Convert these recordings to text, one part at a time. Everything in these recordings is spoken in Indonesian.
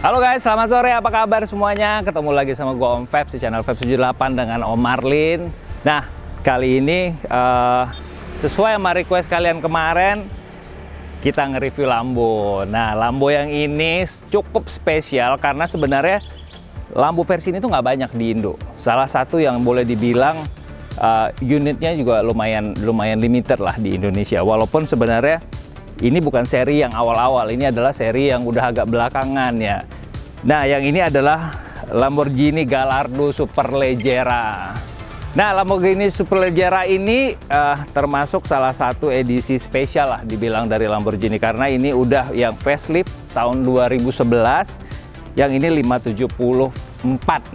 Halo guys, selamat sore. Apa kabar semuanya? Ketemu lagi sama gue Om Feb di channel Feb78 dengan Om Marlin. Nah, kali ini sesuai sama request kalian kemarin, kita nge-review Lambo. Nah, Lambo yang ini cukup spesial karena sebenarnya Lambo versi ini tuh nggak banyak di Indo. Salah satu yang boleh dibilang unitnya juga lumayan limited lah di Indonesia. Walaupun sebenarnya ini bukan seri yang awal-awal, ini adalah seri yang udah agak belakangan ya. Nah, yang ini adalah Lamborghini Gallardo Superleggera. Nah, Lamborghini Superleggera ini termasuk salah satu edisi spesial lah dibilang dari Lamborghini, karena ini udah yang facelift tahun 2011, yang ini 574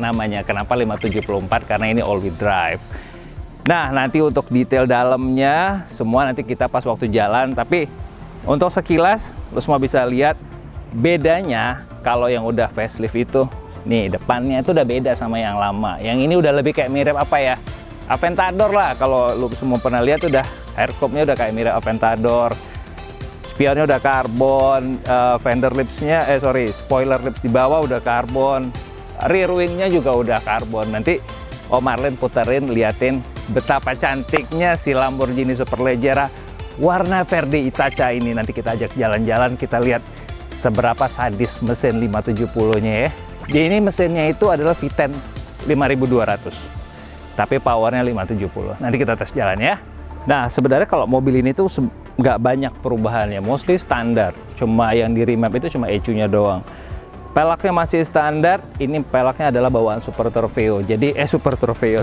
namanya. Kenapa 574? Karena ini all wheel drive. Nah, nanti untuk detail dalamnya semua nanti kita pas waktu jalan, tapi untuk sekilas lo semua bisa lihat bedanya. Kalau yang udah facelift itu nih depannya itu udah beda sama yang lama. Yang ini udah lebih kayak mirip apa ya, Aventador lah. Kalau lu semua pernah lihat udah haircupnya udah kayak mirip Aventador. Spionnya udah karbon, fender lipsnya spoiler lips di bawah udah karbon, rear wingnya juga udah karbon. Nanti Om Marlin puterin, liatin betapa cantiknya si Lamborghini Superleggera warna Verde Itaca ini. Nanti kita ajak jalan-jalan, kita lihat seberapa sadis mesin 570-nya ya. Jadi ini mesinnya itu adalah V10 5200, tapi powernya 570. Nanti kita tes jalan ya. Nah, sebenarnya kalau mobil ini tuh nggak banyak perubahannya, mostly standar. Cuma yang di remap itu cuma ECU-nya doang. Pelaknya masih standar. Ini pelaknya adalah bawaan Super Trofeo. Jadi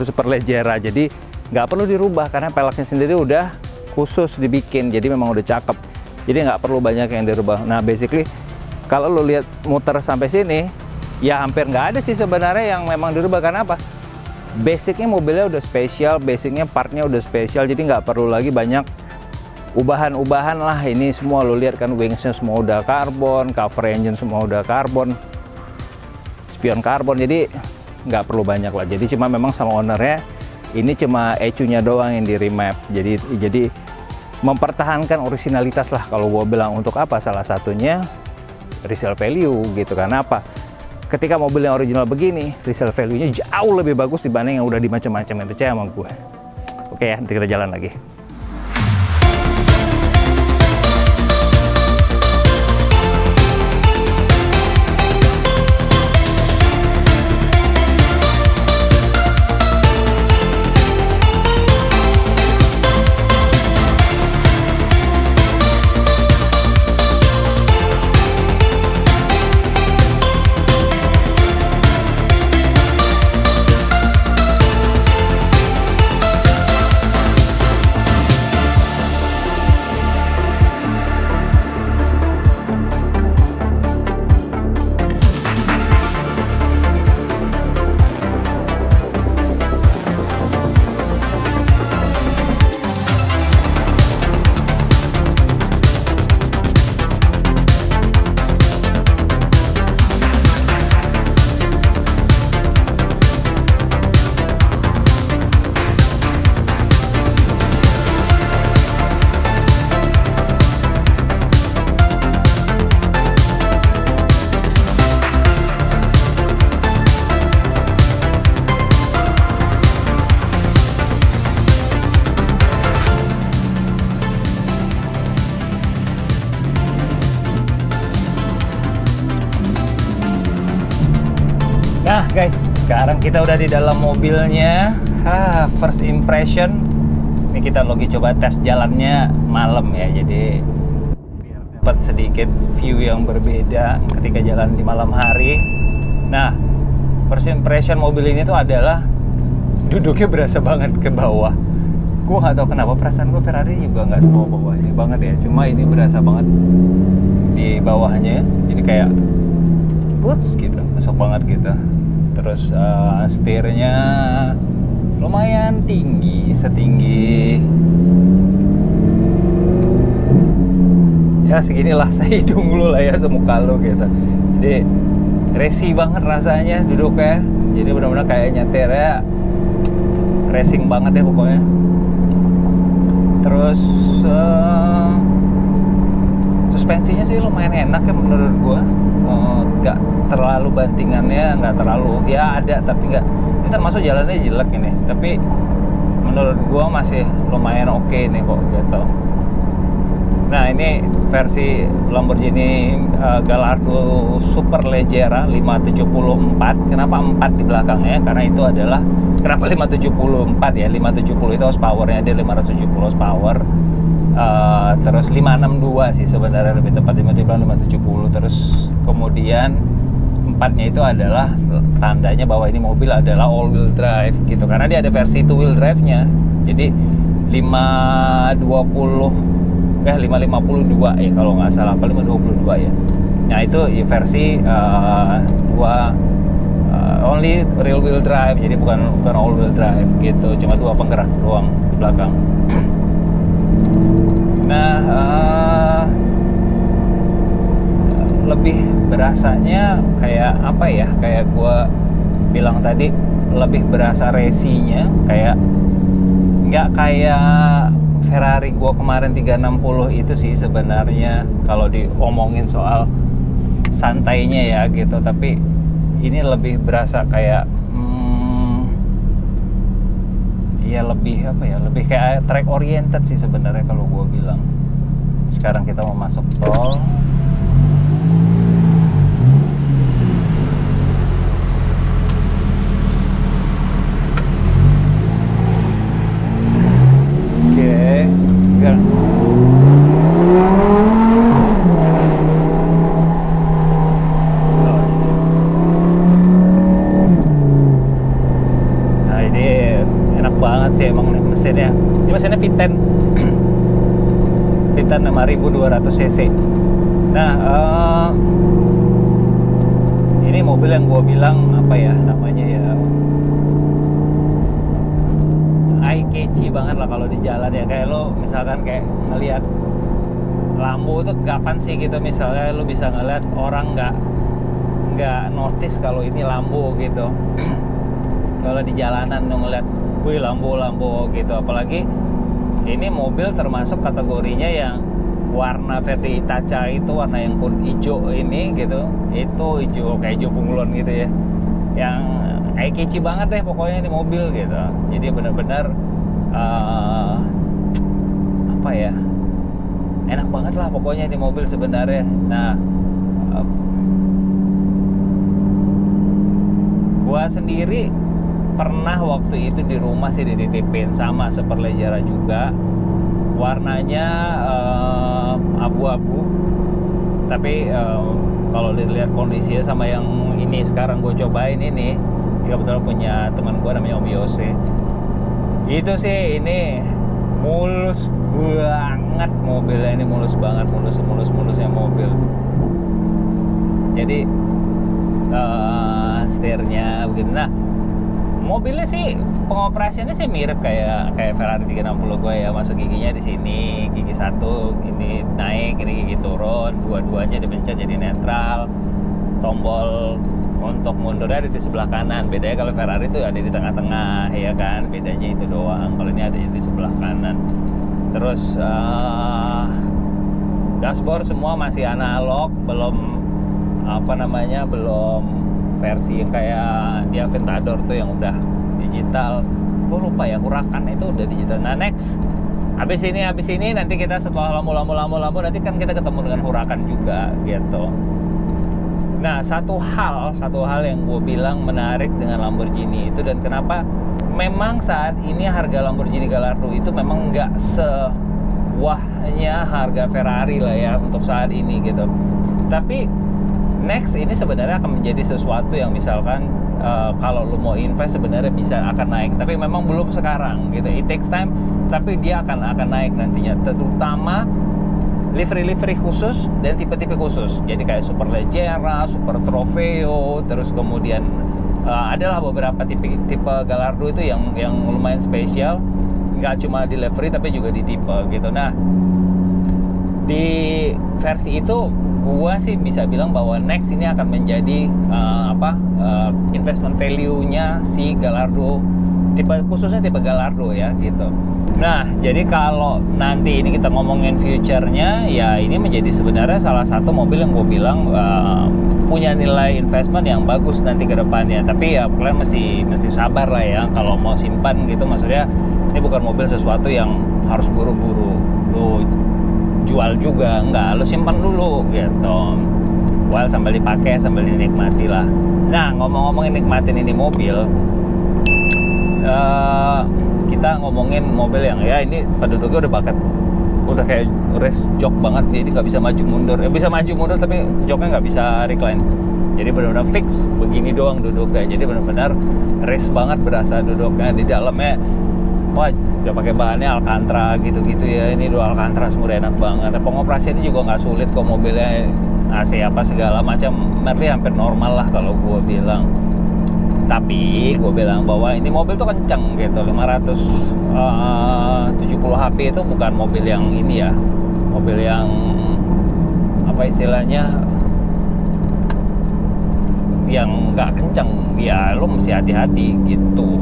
Superleggera. Jadi nggak perlu dirubah karena pelaknya sendiri udah khusus dibikin. Jadi memang udah cakep. Jadi nggak perlu banyak yang dirubah. Nah, basically kalau lo lihat muter sampai sini, ya hampir nggak ada sih sebenarnya yang memang dirubah. Karena apa? Basicnya mobilnya udah spesial, basicnya partnya udah spesial, jadi nggak perlu lagi banyak ubahan-ubahan lah. Ini semua lo lihat kan, wingsnya semua udah karbon, cover engine semua udah karbon, spion karbon, jadi nggak perlu banyak lah. Jadi cuma memang sama ownernya ini cuma ECU-nya doang yang di remap. Jadi mempertahankan originalitas lah kalau gue bilang. Untuk apa? Salah satunya resale value gitu. Karena apa? Ketika mobil yang original begini, resale value-nya jauh lebih bagus dibanding yang udah dimacam-macam. Itu percaya sama gue. Oke ya, nanti kita jalan lagi. Nah guys, sekarang kita udah di dalam mobilnya. First impression, ini kita lagi coba tes jalannya malam ya, jadi biar dapat sedikit view yang berbeda ketika jalan di malam hari. Nah, first impression mobil ini tuh adalah duduknya berasa banget ke bawah. Gue nggak tahu kenapa, perasaan gue Ferrari juga nggak sebawa bawahnya banget ya, cuma ini berasa banget di bawahnya, jadi kayak boots gitu, masuk banget gitu. Terus setirnya lumayan tinggi, setinggi ya seginilah saya hidung lu lah ya, semuka lu gitu. Jadi racing banget rasanya duduknya, jadi benar-benar kayak nyetirnya racing banget deh pokoknya. Terus suspensinya sih lumayan enak ya menurut gua. Nggak terlalu bantingannya, nggak terlalu, ya ada tapi nggak, ini termasuk jalannya jelek ini, tapi menurut gua masih lumayan oke nih kok gitu. Nah ini versi Lamborghini Gallardo Superleggera 574. Kenapa 4 di belakangnya? Karena itu adalah, kenapa 574 ya? 570 itu horsepowernya, dia 570 horsepower. Terus 562 sih sebenarnya, lebih tepat 570. Terus kemudian 4-nya itu adalah tandanya bahwa ini mobil adalah all wheel drive gitu, karena dia ada versi two wheel drive nya. Jadi 552 ya kalau nggak salah, apa 522 ya. Nah itu ya versi only real wheel drive, jadi bukan all wheel drive gitu, cuma 2 penggerak doang di belakang. Nah lebih berasanya kayak apa ya, kayak gua bilang tadi, lebih berasa racing-nya, kayak nggak kayak Ferrari gua kemarin 360 itu sih sebenarnya, kalau diomongin soal santainya ya gitu. Tapi ini lebih berasa kayak ya lebih apa ya, lebih kayak track oriented sih sebenarnya kalau gua bilang. Sekarang kita mau masuk tol. Nah ini enak banget sih emang nih mesinnya. Ini mesinnya V10 V10 5200 cc. Nah ini mobil yang gue bilang apa ya namanya ya, eye catchy banget lah kalau di jalan ya. Kayak lo misalkan kayak ngelihat Lambo tuh kapan sih gitu, misalnya lo bisa ngeliat orang nggak notice kalau ini Lambo gitu. Kalau di jalanan lo ngeliat, wih Lambo gitu. Apalagi ini mobil termasuk kategorinya yang warna Verdi Itaca itu, warna yang pun hijau ini gitu, itu hijau kayak hijau bunglon gitu ya, yang eye catchy banget deh pokoknya ini mobil gitu. Jadi benar-benar apa ya, enak banget lah pokoknya di mobil sebenarnya. Nah gua sendiri pernah waktu itu di rumah sih dititipin sama Superleggera juga, warnanya abu-abu, tapi kalau dilihat kondisinya sama yang ini sekarang gue cobain ini, kebetulan punya teman gue namanya Om Yose, itu sih ini mulus banget mobilnya, ini mulus banget, mulusnya mobil. Jadi setirnya begitu. Nah mobilnya sih pengoperasiannya sih mirip kayak Ferrari 360 gue ya, masuk giginya di sini, gigi satu ini naik, ini gigi turun, dua-duanya dipencet jadi netral. Tombol untuk mundurnya ada di sebelah kanan, bedanya kalau Ferrari itu ada di tengah-tengah ya kan, bedanya itu doang. Kalau ini ada di sebelah kanan. Terus dashboard semua masih analog, belum apa namanya, belum versi yang kayak di Aventador tuh yang udah digital. Gue lupa ya, Huracan itu udah digital. Nah next, habis ini nanti kita setelah lampu nanti kan kita ketemu dengan Huracan juga gitu. Nah satu hal yang gue bilang menarik dengan Lamborghini itu, dan kenapa memang saat ini harga Lamborghini Gallardo itu memang nggak sewahnya harga Ferrari lah ya untuk saat ini gitu. Tapi next ini sebenarnya akan menjadi sesuatu yang misalkan kalau lu mau invest sebenarnya bisa akan naik, tapi memang belum sekarang gitu. It takes time, tapi dia akan naik nantinya, terutama livery khusus dan tipe-tipe khusus. Jadi kayak Superleggera, Super Trofeo, terus kemudian adalah beberapa tipe Gallardo itu yang lumayan spesial, nggak cuma di livery tapi juga di tipe gitu. Nah di versi itu gua sih bisa bilang bahwa next ini akan menjadi investment value-nya si Gallardo khususnya tipe Gallardo ya gitu. Nah, jadi kalau nanti ini kita ngomongin future-nya, ya ini menjadi sebenarnya salah satu mobil yang gue bilang punya nilai investment yang bagus nanti ke depannya. Tapi ya kalian mesti sabar lah ya kalau mau simpan gitu. Maksudnya ini bukan mobil sesuatu yang harus buru-buru lo jual juga, enggak, lo simpan dulu gitu. Well, sambil dipakai, sambil dinikmati lah. Nah, ngomong-ngomongin nikmatin ini mobil, kita ngomongin mobil yang ya ini penduduknya udah kayak race jok banget, jadi nggak bisa maju mundur. Bisa maju mundur tapi joknya nggak bisa recline. Jadi benar-benar fix begini doang duduknya. Jadi benar-benar race banget berasa duduknya. Di dalamnya wah udah pakai bahannya Alcantara gitu-gitu ya. Ini dua Alcantara semua enak banget. Pengoperasiannya juga nggak sulit kok, mobilnya AC apa segala macam hampir normal lah kalau gue bilang. Tapi gue bilang bahwa ini mobil tuh kenceng gitu, 570 HP itu bukan mobil yang ini ya, mobil yang apa istilahnya, yang nggak kenceng ya, lo mesti hati-hati gitu.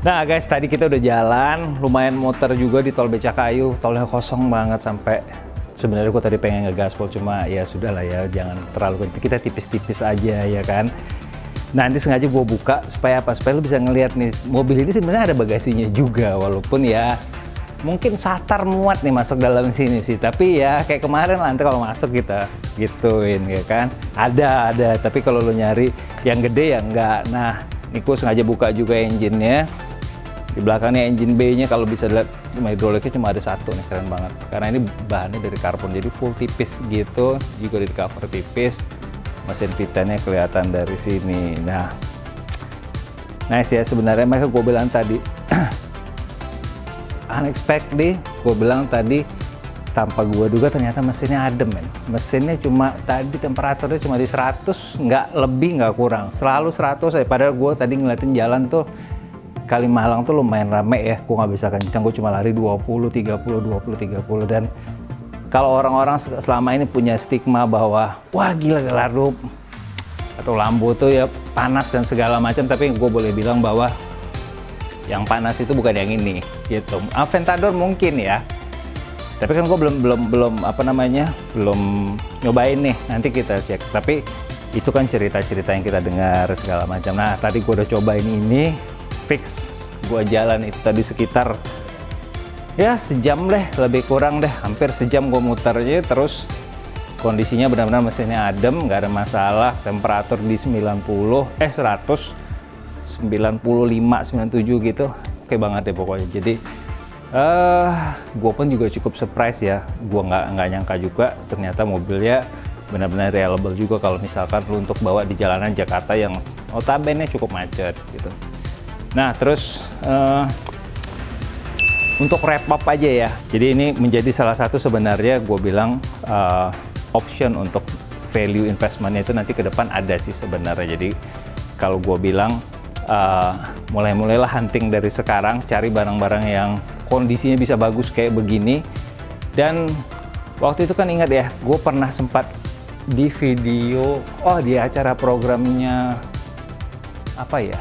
Nah guys, tadi kita udah jalan, lumayan muter juga di tol Becakayu, tolnya kosong banget sampai sebenarnya gue tadi pengen ngegaspol, cuma ya sudah lah ya, jangan terlalu, kita tipis-tipis aja ya kan. Nanti sengaja gue buka supaya apa? Supaya lu bisa ngelihat nih, mobil ini sebenarnya ada bagasinya juga, walaupun ya mungkin satar muat nih masuk dalam sini sih, tapi ya kayak kemarin lah, nanti kalau masuk kita gituin ya kan. Ada, tapi kalau lu nyari yang gede ya enggak. Nah, ini gue sengaja buka juga engine-nya. Di belakangnya engine bay-nya kalau bisa lihat hidroliknya cuma ada satu nih, keren banget. Karena ini bahannya dari karbon, jadi full tipis gitu, juga di cover tipis. Mesin Titannya kelihatan dari sini. Nah, nice ya sebenarnya. Makanya gue bilang tadi, unexpected, gue bilang tadi tanpa gue duga ternyata mesinnya adem men. Mesinnya cuma tadi temperaturnya cuma di 100, nggak lebih nggak kurang, selalu 100 aja. Padahal gue tadi ngeliatin jalan tuh Kalimalang tuh lumayan rame ya, gue nggak bisa kencang, gue cuma lari 20, 30, 20, 30. Dan kalau orang-orang selama ini punya stigma bahwa wah gila Gallardo atau Lambo tuh ya panas dan segala macam, tapi gue boleh bilang bahwa yang panas itu bukan yang ini gitu. Aventador mungkin ya, tapi kan gue belum apa namanya, belum nyobain nih, nanti kita cek. Tapi itu kan cerita-cerita yang kita dengar segala macam. Nah tadi gue udah cobain ini, fix gue jalan itu tadi sekitar ya sejam deh, lebih kurang deh, hampir sejam gue muternya. Terus Kondisinya benar-benar mesinnya adem, nggak ada masalah. Temperatur di 195, 97 gitu. Oke banget deh pokoknya. Jadi gue pun juga cukup surprise ya. Gue nggak nyangka juga ternyata mobilnya benar-benar reliable juga kalau misalkan lu untuk bawa di jalanan Jakarta yang notabene cukup macet gitu. Nah terus untuk wrap up aja ya. Jadi ini menjadi salah satu sebenarnya gue bilang option untuk value investmentnya itu nanti ke depan ada sih sebenarnya. Jadi kalau gue bilang mulailah hunting dari sekarang, cari barang-barang yang kondisinya bisa bagus kayak begini. Dan waktu itu kan ingat ya, gue pernah sempat di video, di acara programnya apa ya,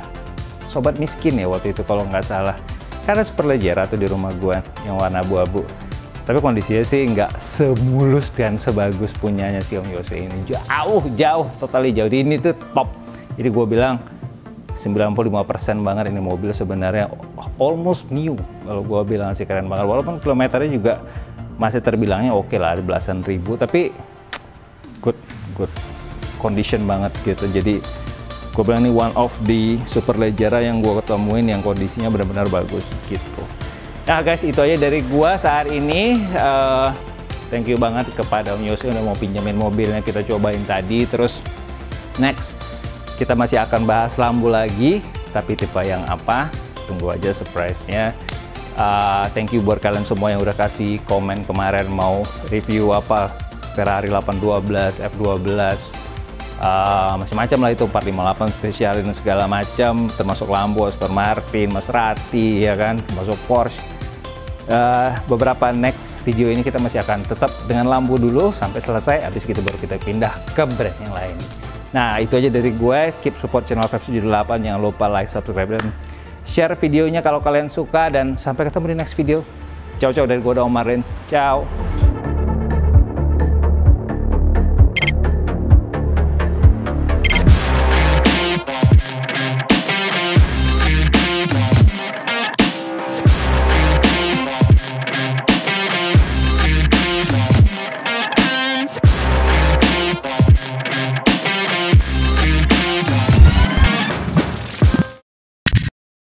Sobat Miskin ya waktu itu kalau nggak salah. Karena Superleggera atau di rumah gue yang warna abu-abu. Tapi kondisinya sih nggak semulus dan sebagus punyanya si Om Yose ini. Jauh, totally jauh. Ini tuh top. Jadi gue bilang 95% banget ini mobil sebenarnya almost new. Kalau gue bilang sih keren banget. Walaupun kilometernya juga masih terbilangnya oke lah, ada belasan ribu. Tapi good condition banget gitu. Jadi gue bilang ini one of the Superleggera yang gue ketemuin yang kondisinya benar-benar bagus gitu. Nah guys, itu aja dari gua saat ini. Thank you banget kepada Om Yose udah mau pinjamin mobilnya kita cobain tadi. Terus next kita masih akan bahas lampu lagi, tapi tipe yang apa? Tunggu aja surprise-nya. Thank you buat kalian semua yang udah kasih komen kemarin mau review apa Ferrari 812, F12, macam-macam lah itu, 458 spesialin segala macam, termasuk lampu Aston Martin, Maserati ya kan, termasuk Porsche. Beberapa next video ini kita masih akan tetap dengan lampu dulu sampai selesai, habis gitu baru kita pindah ke brand yang lain. Nah itu aja dari gue. Keep support channel Vibes78, jangan lupa like, subscribe, dan share videonya kalau kalian suka, dan sampai ketemu di next video. Ciao dari gue, Om Marlin. Ciao.